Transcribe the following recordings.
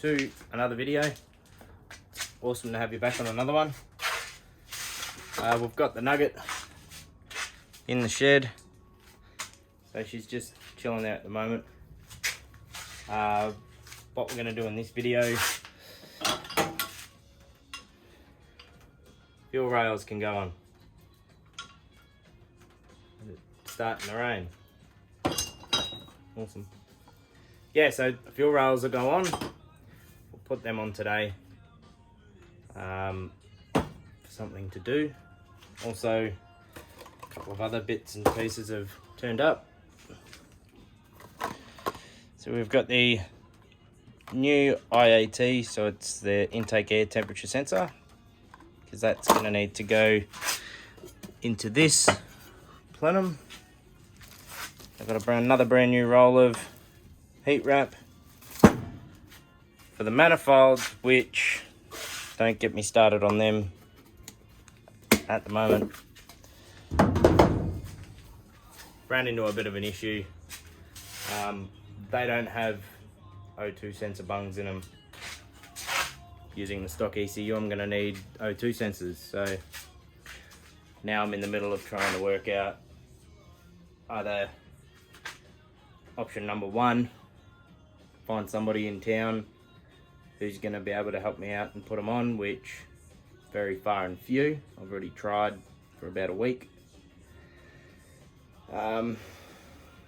To another video. Awesome to have you back on another one. We've got the Nugget in the shed, so she's just chilling there at the moment. What we're going to do in this video, fuel rails can go on. It's starting to rain. Awesome. Yeah, so the fuel rails will go on. Put them on today for something to do. Also, a couple of other bits and pieces have turned up. So we've got the new IAT, so it's the intake air temperature sensor, because that's going to need to go into this plenum. I've got another brand new roll of heat wrap for the manifolds, which don't get me started on them at the moment. Ran into a bit of an issue. They don't have O2 sensor bungs in them. Using the stock ECU, I'm going to need O2 sensors. So now I'm in the middle of trying to work out either option number one, find somebody in town who's going to be able to help me out and put them on, which is very far and few. I've already tried for about a week.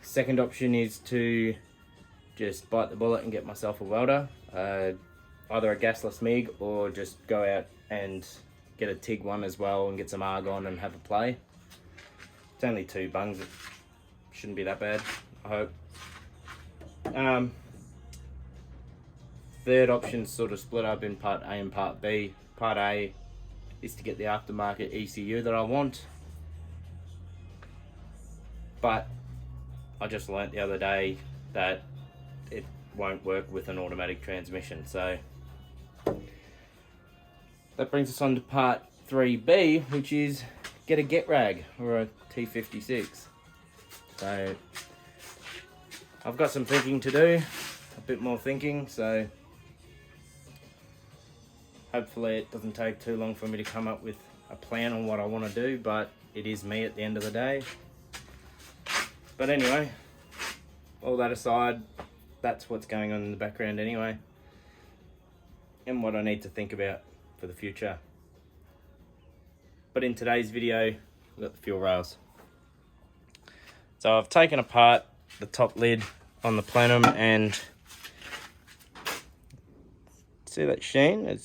Second option is to just bite the bullet and get myself a welder, either a gasless MIG or just go out and get a TIG one as well and get some argon and have a play. It's only 2 bungs, it shouldn't be that bad, I hope. Third option sort of split up in part A and part B. Part A is to get the aftermarket ECU that I want, but I just learnt the other day that it won't work with an automatic transmission. So that brings us on to part 3B, which is get a get rag or a T56. So I've got some thinking to do, a bit more thinking, so hopefully it doesn't take too long for me to come up with a plan on what I want to do, but it is me at the end of the day. But anyway, all that aside, that's what's going on in the background anyway, and what I need to think about for the future. But in today's video, we've got the fuel rails. So I've taken apart the top lid on the plenum, and see that sheen? It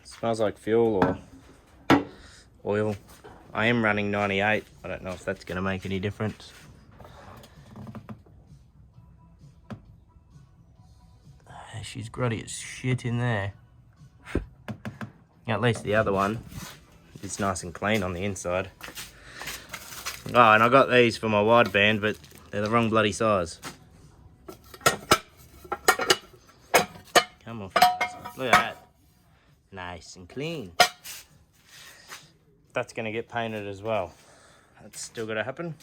smells like fuel or oil. I am running 98. I don't know if that's going to make any difference. She's grotty as shit in there. At least the other one is nice and clean on the inside. Oh, and I got these for my wideband, but they're the wrong bloody size. Come on, look at that. Nice and clean. That's going to get painted as well. That's still got to happen.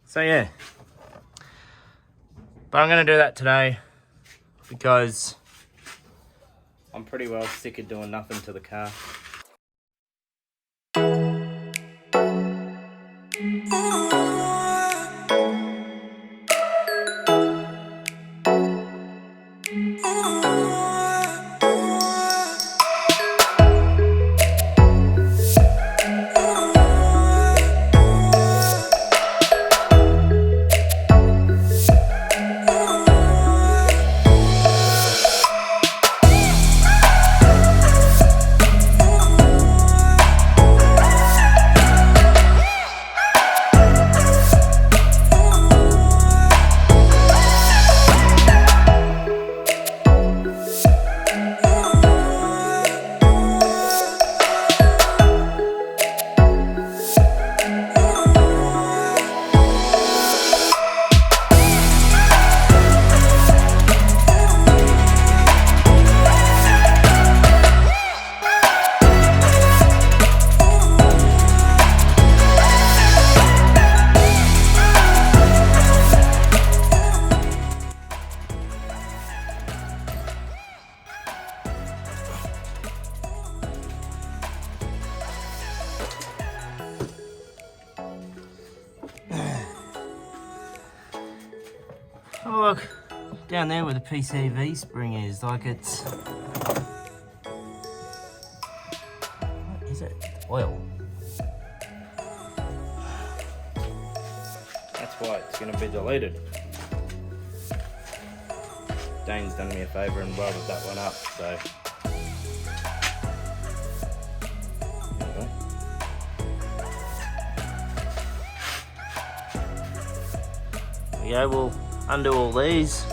So yeah. But I'm going to do that today because I'm pretty well sick of doing nothing to the car. Oh look, down there where the PCV spring is, like it's... What is it? Oil. That's why it's going to be deleted. Dane's done me a favour and welded that one up, so... Yeah, we'll undo all these,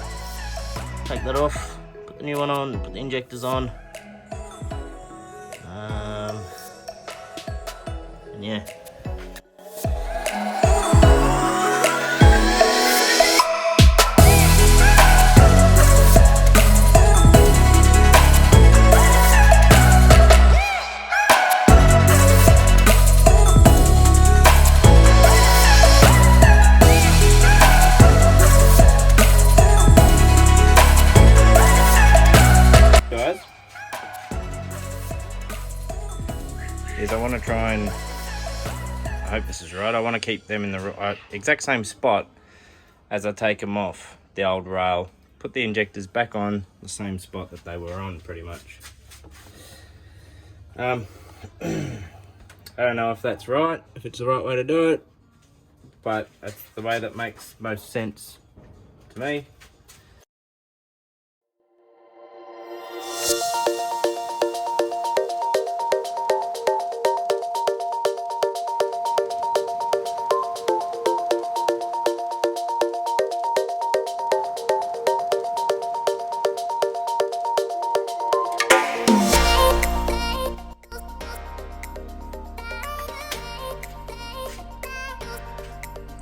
take that off, put the new one on, put the injectors on, and yeah. Is I want to try and, I hope this is right, I want to keep them in the exact same spot as I take them off the old rail, put the injectors back on the same spot that they were on pretty much. I don't know if that's right, if it's the right way to do it, but that's the way that makes most sense to me.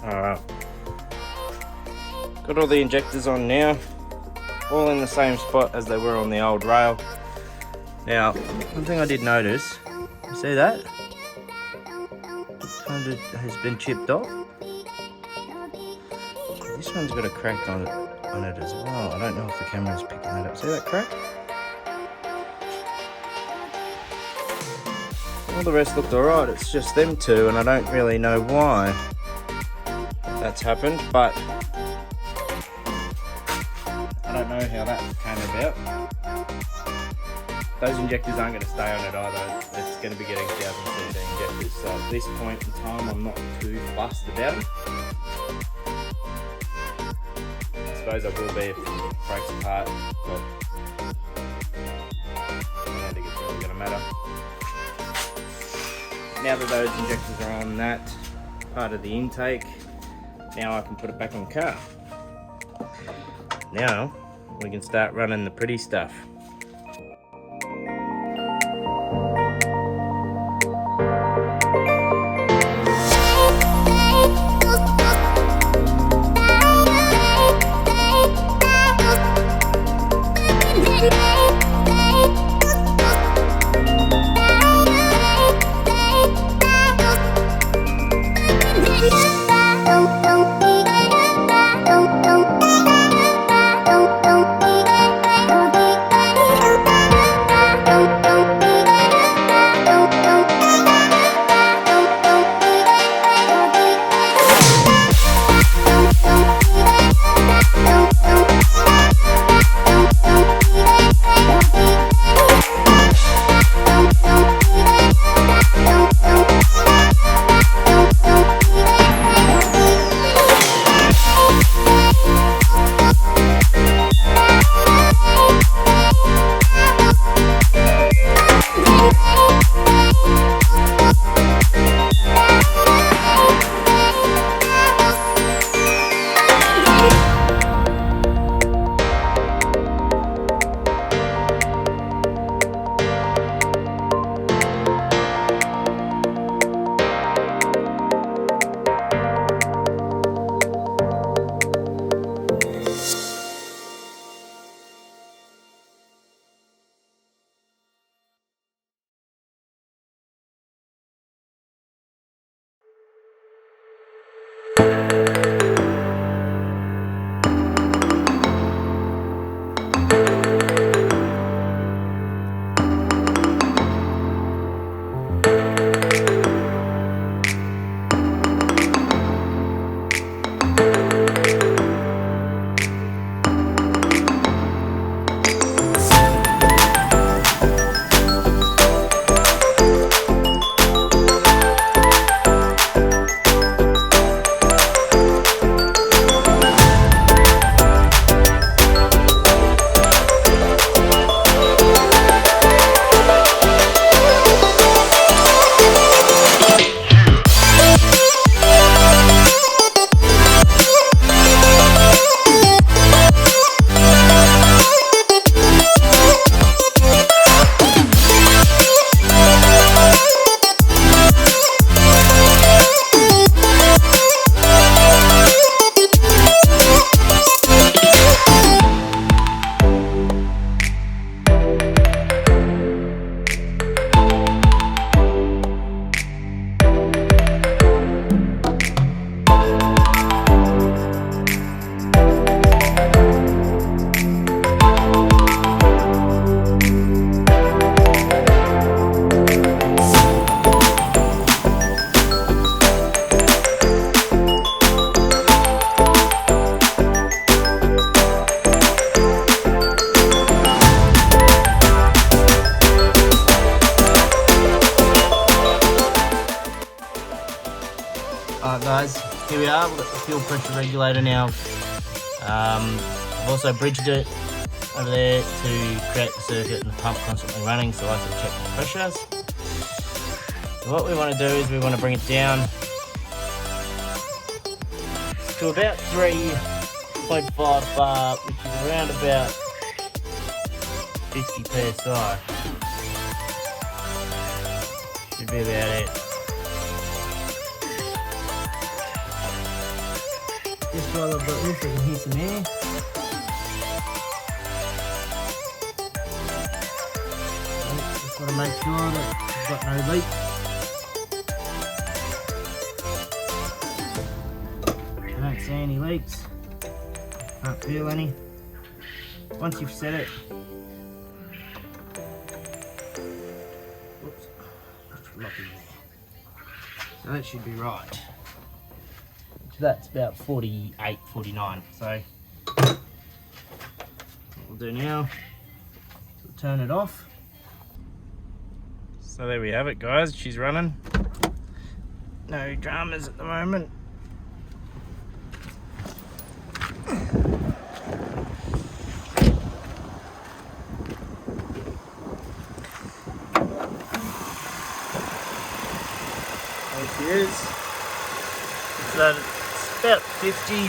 Alright, got all the injectors on now, all in the same spot as they were on the old rail. Now, one thing I did notice, you see that? It has been chipped off. This one's got a crack on it as well. I don't know if the camera's picking that up. See that crack? All the rest looked alright, it's just them two, and I don't really know why that's happened, but I don't know how that came about. Those injectors aren't going to stay on it either. It's going to be getting 1017 injectors, so at this point in time I'm not too fussed about them. I suppose I will be if it breaks apart, but I don't think it's really going to matter. Now that those injectors are on that part of the intake, now I can put it back on the car. Now we can start running the pretty stuff. Alright guys, here we are, we've got the fuel pressure regulator now. I've also bridged it over there to create the circuit and the pump constantly running, so I can check the pressures. So what we want to do is we want to bring it down to about 3.5 bar, which is around about 50 psi. Should be about it. Just while I've got this, I can hear some air. Just want to make sure that I've got no leaks. I don't see any leaks. Can't feel any. Once you've set it, whoops, that's lucky there. So that should be right. So that's about 48, 49. So what we'll do now, we'll turn it off. So there we have it guys, she's running. No dramas at the moment. There she is. So it's about 50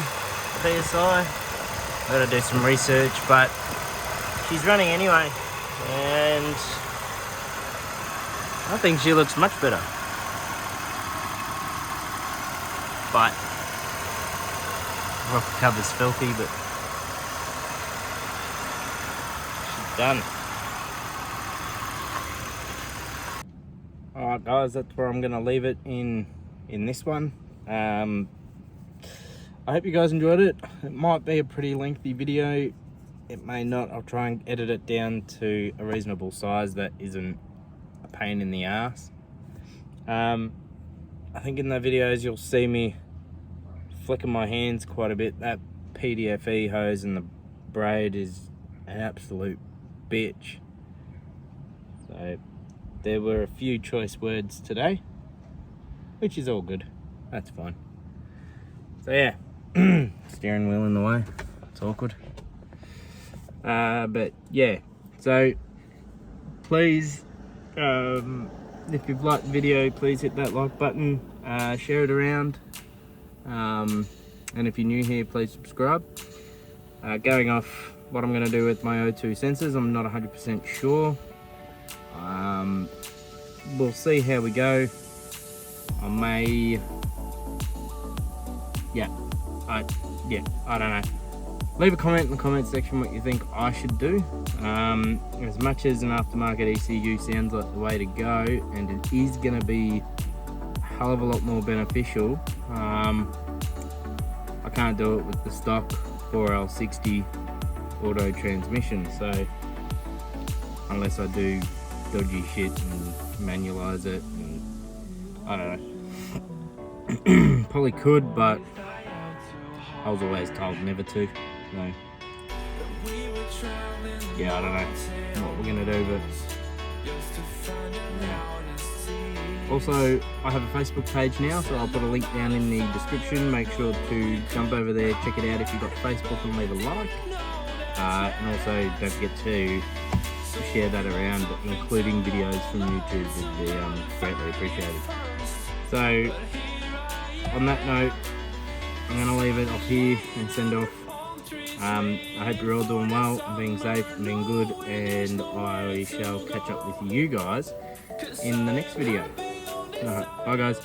psi. I've got to do some research, but she's running anyway, and I think she looks much better. But rock cover's filthy, but she's done. Alright guys, that's where I'm gonna leave it in this one. I hope you guys enjoyed it. It might be a pretty lengthy video. It may not. I'll try and edit it down to a reasonable size that isn't a pain in the ass. I think in the videos you'll see me flicking my hands quite a bit. That PDFE hose and the braid is an absolute bitch. So there were a few choice words today, which is all good. That's fine. So yeah, steering wheel in the way. It's awkward. But yeah, so please, if you've liked the video, please hit that like button, share it around, and if you're new here, please subscribe. Going off what I'm going to do with my O2 sensors, I'm not 100% sure. We'll see how we go. I may, I don't know. Leave a comment in the comment section what you think I should do. As much as an aftermarket ECU sounds like the way to go, and it is going to be a hell of a lot more beneficial, I can't do it with the stock 4L60 auto transmission. So unless I do dodgy shit and manualize it, and I don't know. Probably could, but I was always told never to. So yeah, I don't know what we're gonna do, but yeah. Also, I have a Facebook page now, so I'll put a link down in the description. Make sure to jump over there, check it out if you've got Facebook, and leave a like. And also don't forget to share that around, including videos from YouTube. Would be greatly appreciated. So on that note, I'm going to leave it off here and send off. I hope you're all doing well and being safe and being good, and I shall catch up with you guys in the next video. Alright, bye guys.